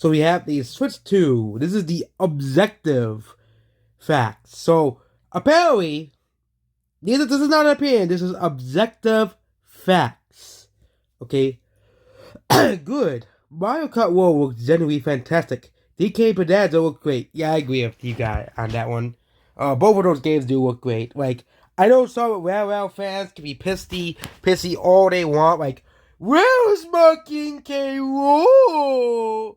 So we have the Switch 2. This is the objective facts. So apparently, this is not an opinion. This is objective facts. Okay, good. Mario Kart World looks genuinely fantastic. DK Pedazzo look great. Yeah, I agree with you guys on that one. Both of those games do look great. Like, I know some WoW fans can be pissy all they want. Like, where's my King K. Rool?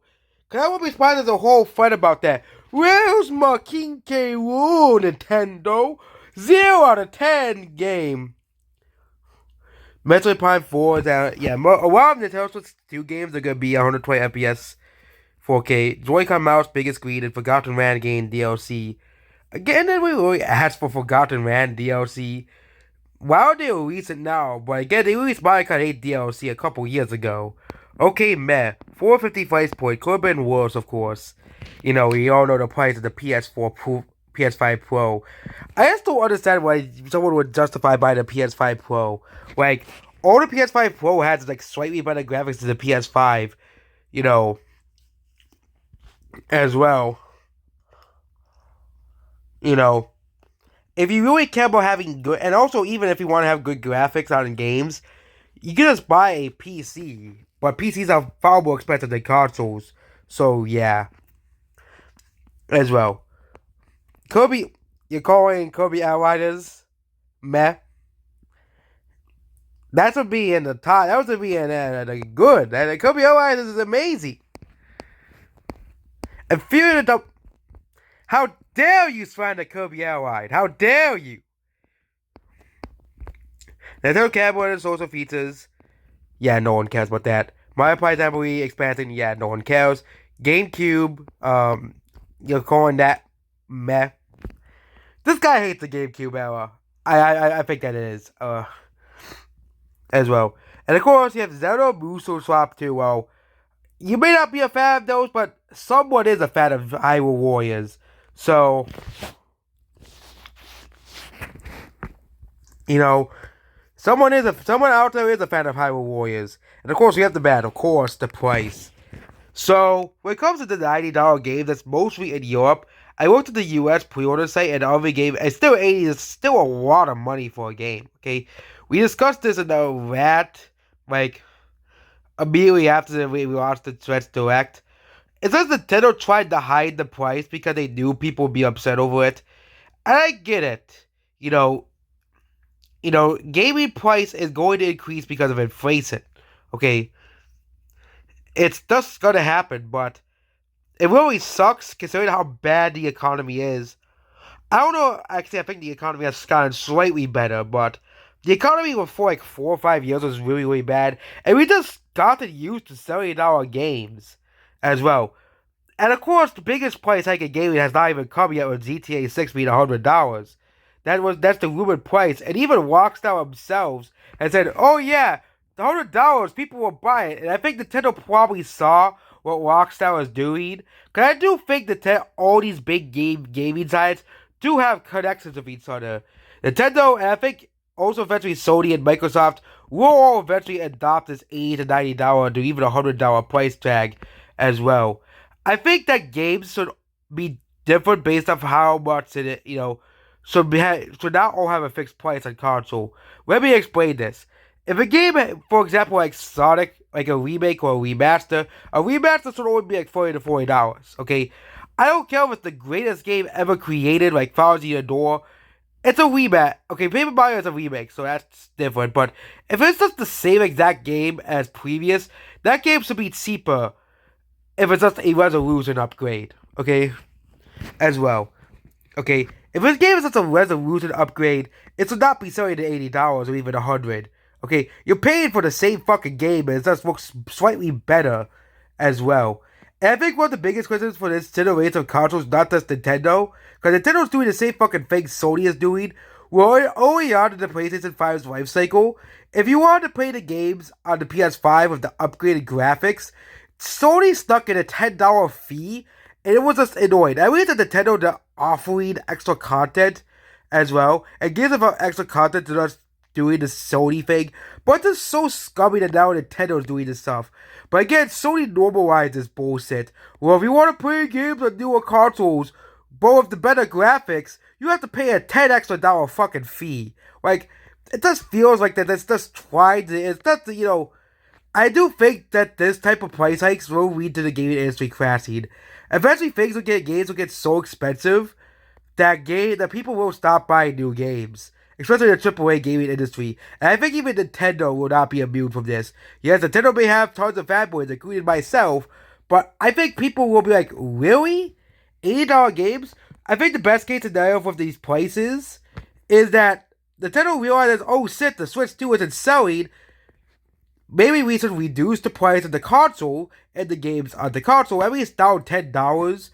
Cause I won't be surprised there's a whole fight about that. Where's my King K. Rool, Nintendo? 0 out of 10 game. Metroid Prime 4 is out. Yeah, a lot of Nintendo Switch 2 games are gonna be 120 FPS, 4K. Joy-Con mouse, biggest screen, and Forgotten Land game DLC. Again, then we really asked for Forgotten Land DLC. Why would they release it now? But again, they released Mario Kart 8 DLC a couple years ago. Okay, meh. 450 price point. Could have been worse, of course. You know, we all know the price of the PS5 Pro. I just don't understand why someone would justify buying the PS5 Pro. Like, all the PS5 Pro has is like slightly better graphics than the PS5. You know, as well. You know, if you really care about having good, and also even if you want to have good graphics on games, you can just buy a PC. But PCs are far more expensive than consoles. So, yeah. As well. Kirby, you're calling Kirby Outriders meh? That would be in the top. That would be in the good. And Kirby Outriders is amazing. And Fear the How dare you find a Kirby Outriders? How dare you? Nintendo Cowboy and social features. Yeah, no one cares about that. Mario Party Temporary expansion. Yeah, no one cares. GameCube. You're calling that meh? This guy hates the GameCube era. I think that it is. As well. And of course, you have Zelda Musou Swap too. Well, you may not be a fan of those, but someone is a fan of Hyrule Warriors. So, you know, someone out there is a fan of Hyrule Warriors. And of course, we have the bad, of course, the price. So, when it comes to the $90 game that's mostly in Europe, I looked at the US pre-order site and every game, it's still 80, it's still a lot of money for a game, okay? We discussed this in the rat, like, immediately after we watched the Threads Direct. It says Nintendo tried to hide the price because they knew people would be upset over it. And I get it. You know, gaming price is going to increase because of inflation, okay? It's just gonna happen, but it really sucks considering how bad the economy is. I don't know, actually, I think the economy has gotten slightly better, but the economy for like 4 or 5 years was really, really bad, and we just gotten used to $70 games as well. And of course, the biggest price hike in gaming has not even come yet with GTA 6 being $100. That's the rumored price, and even Rockstar themselves has said, "Oh yeah, the $100 people will buy it." And I think Nintendo probably saw what Rockstar was doing, because I do think that all these big gaming sites do have connections with each other. Nintendo, and I think also eventually Sony and Microsoft will all eventually adopt this $80 to $90 to even $100 price tag as well. I think that games should be different based off how much it, should not all have a fixed price on console. Let me explain this. If a game, for example, like Sonic, like a remake or a remaster should only be like $40 to $40. Okay, I don't care if it's the greatest game ever created, like Thousand Year Door. It's a remake. Okay, Paper Mario is a remake, so that's different. But if it's just the same exact game as previous, that game should be cheaper. If it's just a resolution upgrade, okay, as well. Okay, if this game is just a resolution upgrade, it should not be selling to $80 or even $100. Okay, you're paying for the same fucking game, and it just looks slightly better as well. And I think one of the biggest questions for this generation of consoles, not just Nintendo, because Nintendo's doing the same fucking thing Sony is doing. We're only on the PlayStation 5's life cycle. If you wanted to play the games on the PS5 with the upgraded graphics, Sony stuck in a $10 fee, and it was just annoying. I wish that Nintendo to offering extra content as well, and gives them extra content to just doing the Sony thing, but it's so scummy that now Nintendo's doing this stuff. But again, Sony normalized this bullshit. Well, if you want to play games on newer consoles, but with the better graphics, you have to pay a $10 extra fucking fee. Like, it just feels like that it's just trying to, it's not, I do think that this type of price hikes will lead to the gaming industry crashing. Eventually, games will get so expensive that people will stop buying new games, especially the AAA gaming industry. And I think even Nintendo will not be immune from this. Yes, Nintendo may have tons of fanboys, including myself, but I think people will be like, really? $80 games? I think the best case scenario for these prices is that Nintendo realizes, oh shit, the Switch 2 isn't selling. Maybe we should reduce the price of the console and the games on the console, at least down $10,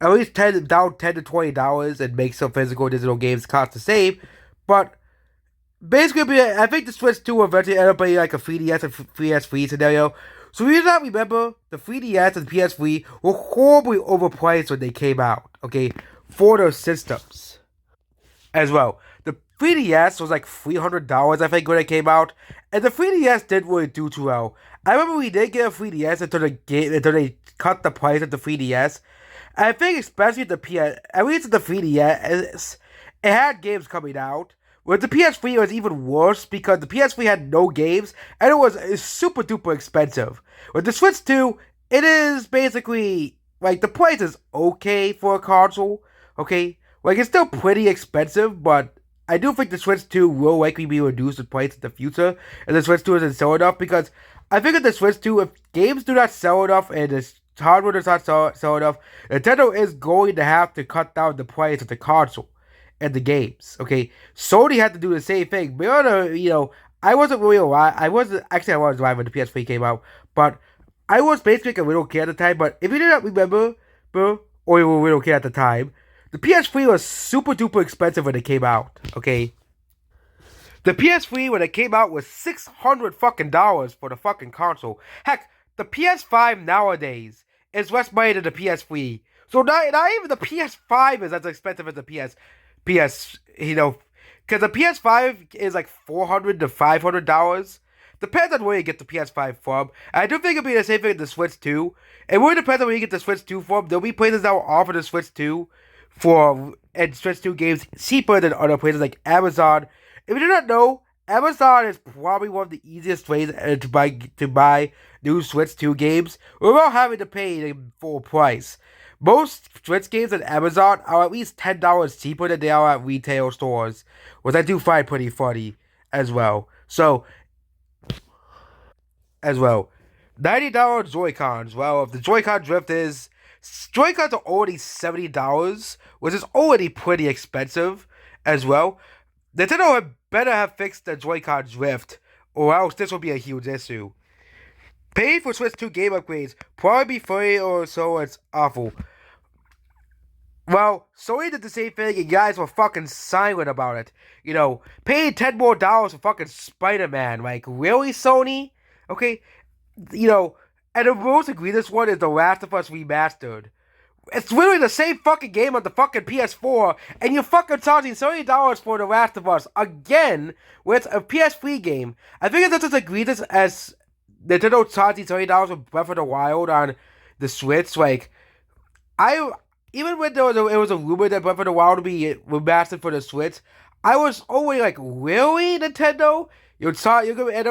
at least down $10 to $20 and make some physical and digital games cost the same. But basically, I think the Switch 2 will eventually end up being like a 3DS and PS3 scenario. So we do not remember, the 3DS and PS3 were horribly overpriced when they came out, okay, for those systems as well. The 3DS was like $300, I think, when it came out, and the 3DS didn't really do too well. I remember we did get a 3DS until they cut the price of the 3DS. And I think especially at least the 3DS, it had games coming out. With the PS3, it was even worse because the PS3 had no games, and it was super duper expensive. With the Switch 2, it is basically, like, the price is okay for a console, okay? Like, it's still pretty expensive, but I do think the Switch 2 will likely be reduced in price in the future, and the Switch 2 isn't sell enough, because I think that the Switch 2, if games do not sell enough, and the hardware does not sell enough, Nintendo is going to have to cut down the price of the console and the games, okay? Sony had to do the same thing. But, I wasn't really alive. I was alive when the PS3 came out, but I was basically like a little kid at the time. But if you did not remember, bro, or you were a little kid at the time, the PS3 was super duper expensive when it came out, okay? The PS3 when it came out was $600 fucking dollars for the fucking console. Heck, the PS5 nowadays is less money than the PS3. So not even the PS5 is as expensive as the PS, because the PS5 is like $400 to $500. Depends on where you get the PS5 from. And I do think it'll be the same thing with the Switch 2. It really depends on where you get the Switch 2 from. There'll be places that will offer the Switch 2 and Switch 2 games cheaper than other places like Amazon. If you do not know, Amazon is probably one of the easiest ways to buy new Switch 2 games without having to pay the full price. Most Switch games at Amazon are at least $10 cheaper than they are at retail stores, which I do find pretty funny as well. $90 Joy-Cons. Well, if the Joy-Con drift is... Joy-Cons are already $70, which is already pretty expensive as well. Nintendo had better have fixed the Joy-Con drift, or else this will be a huge issue. Paying for Switch 2 game upgrades, probably be free or so, it's awful. Well, Sony did the same thing, and guys were fucking silent about it. Paying $10 more for fucking Spider-Man. Like, really, Sony? Okay, and the most egregious one is The Last of Us Remastered. It's literally the same fucking game on the fucking PS4, and you're fucking charging $70 for The Last of Us again, with a PS3 game. I think it's just as egregious as Nintendo charging $70 for Breath of the Wild on the Switch. Like, even when it was a rumor that Breath of the Wild would be remastered for the Switch, I was always like, really, Nintendo? They're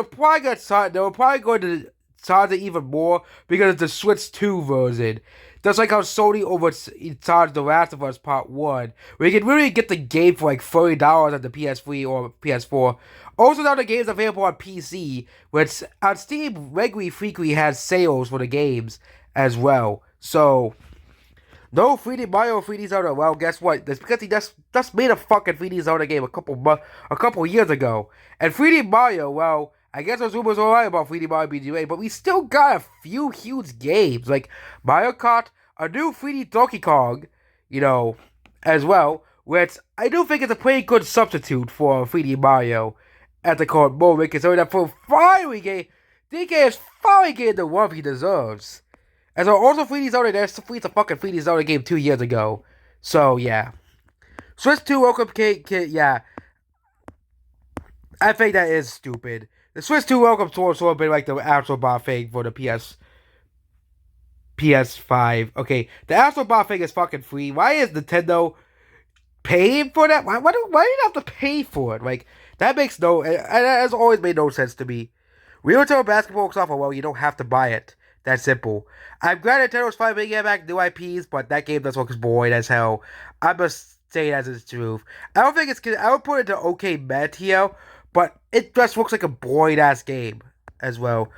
probably going to charge it even more because it's the Switch 2 version. Just like how Sony overcharged The Last of Us Part 1, where you can really get the game for like $30 on the PS3 or PS4. Also, now the game's available on PC, which on Steam regularly frequently has sales for the games as well. So, no 3D Mario 3D Zelda. Well, guess what? That's because he just made a fucking 3D Zelda game a couple years ago. And 3D Mario, well, I guess those rumors are right about 3D Mario BGA, but we still got a few huge games like Mario Kart, a new 3D Donkey Kong, as well, which I do think is a pretty good substitute for 3D Mario at the current moment, considering that DK is finally getting the love he deserves. And so also 3D Zelda, there's a fucking 3D Zelda game 2 years ago. So, yeah. Switch 2 welcome kit, yeah. I think that is stupid. The Switch 2 welcome tour sort of been like the Astrobot thing for the PS5. Okay, the Astrobot thing is fucking free. Why is Nintendo paying for that? Why do you have to pay for it? Like, that makes no, that has always made no sense to me. Real Time Basketball software, well, you don't have to buy it. That's simple. I'm glad Nintendo's finally getting back new IPs, but that game does look boring as hell. I must say that as the truth. I don't think it's good. I would put it to okay meta here, but it just looks like a boring ass game as well.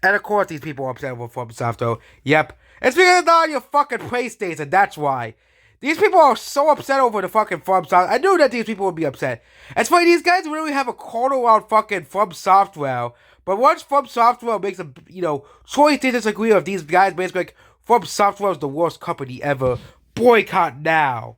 And of course, these people are upset with FromSoft, though. Yep. It's because it's not on your fucking PlayStation, that's why. These people are so upset over the fucking FromSoft. I knew that these people would be upset. It's funny, these guys really have a corner around fucking From Software. But once From Software makes a, choice to disagree with these guys, basically like, From Software is the worst company ever. Boycott now.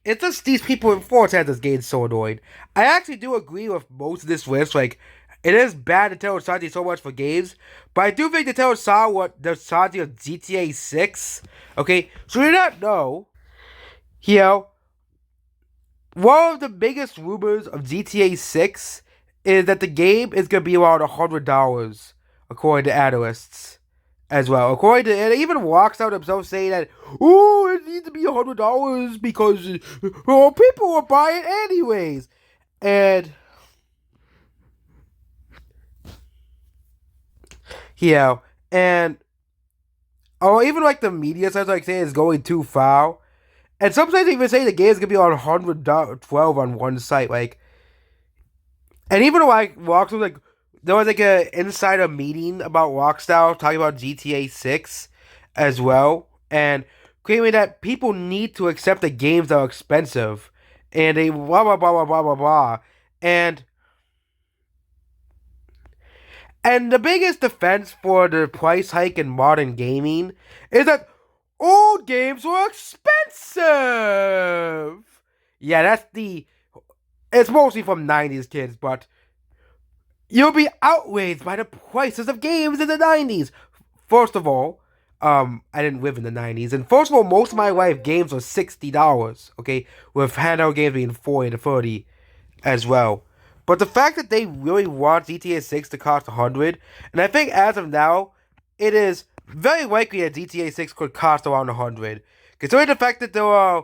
It's just these people in Forza this game so annoying. I actually do agree with most of this list. Like, it is bad to tell Santi so much for games, but I do think to tell Sa what the Santi of GTA 6. Okay, so you not know, one of the biggest rumors of GTA 6 is that the game is going to be around $100, according to analysts as well. According to, and it even Rockstar themselves saying that, oh, it needs to be $100 because people will buy it anyways. And and or even like the media sites like saying it's going too far. And sometimes even say the game's gonna be on $112 on one site, like, and even like Rockstar, like, there was like a insider meeting about Rockstar talking about GTA 6 as well, and claiming that people need to accept that games are expensive, and they blah blah blah blah blah blah blah, and the biggest defense for the price hike in modern gaming is that old games were expensive. Yeah, it's mostly from 90s kids, but you'll be outraged by the prices of games in the 90s. First of all, I didn't live in the 90s, and first of all, most of my life games were $60, okay, with handheld games being 40 to 30 as well. But the fact that they really want GTA 6 to cost $100, and I think as of now, it is very likely that GTA 6 could cost around $100. Considering the fact that there are,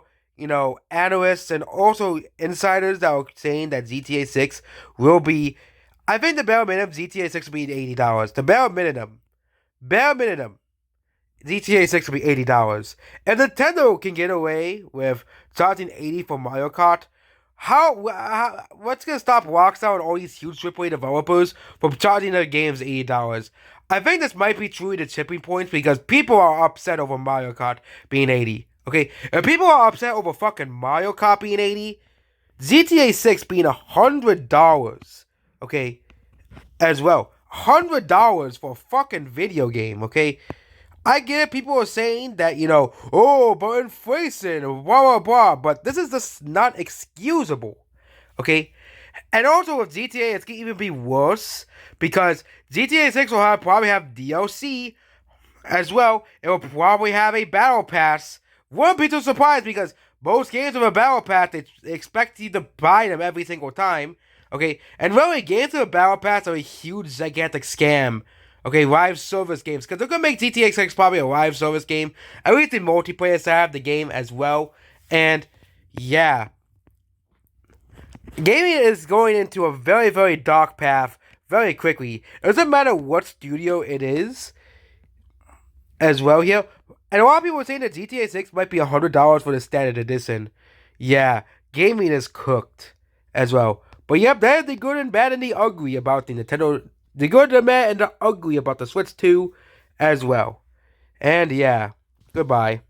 analysts and also insiders that are saying that GTA 6 will be, I think the bare minimum GTA 6 will be $80. The bare minimum, GTA 6 will be $80. If Nintendo can get away with charging $80 for Mario Kart, what's gonna stop Rockstar and all these huge AAA developers from charging their games $80? I think this might be truly the tipping point because people are upset over Mario Kart being $80. Okay, if people are upset over fucking Mario Kart being $80, GTA 6 being $100, okay, as well. $100 for a fucking video game, okay? I get it, people are saying that, oh, but inflation, blah, blah, blah, but this is just not excusable, okay? And also with GTA, it's going to even be worse, because GTA 6 will probably have DLC as well. It will probably have a Battle Pass. Wouldn't be too surprised, because most games with a Battle Pass, they expect you to buy them every single time, okay? And really, games with a Battle Pass are a huge, gigantic scam. Okay, live service games. Because they're going to make GTA 6 probably a live service game. At least the multiplayer side of the game as well. And, yeah. Gaming is going into a very, very dark path very quickly. It doesn't matter what studio it is as well here. And a lot of people are saying that GTA 6 might be $100 for the standard edition. Yeah, gaming is cooked as well. But yep, that is the good and bad and the ugly about the Nintendo. The good, the bad, and the ugly about the Switch 2 as well. And yeah, goodbye.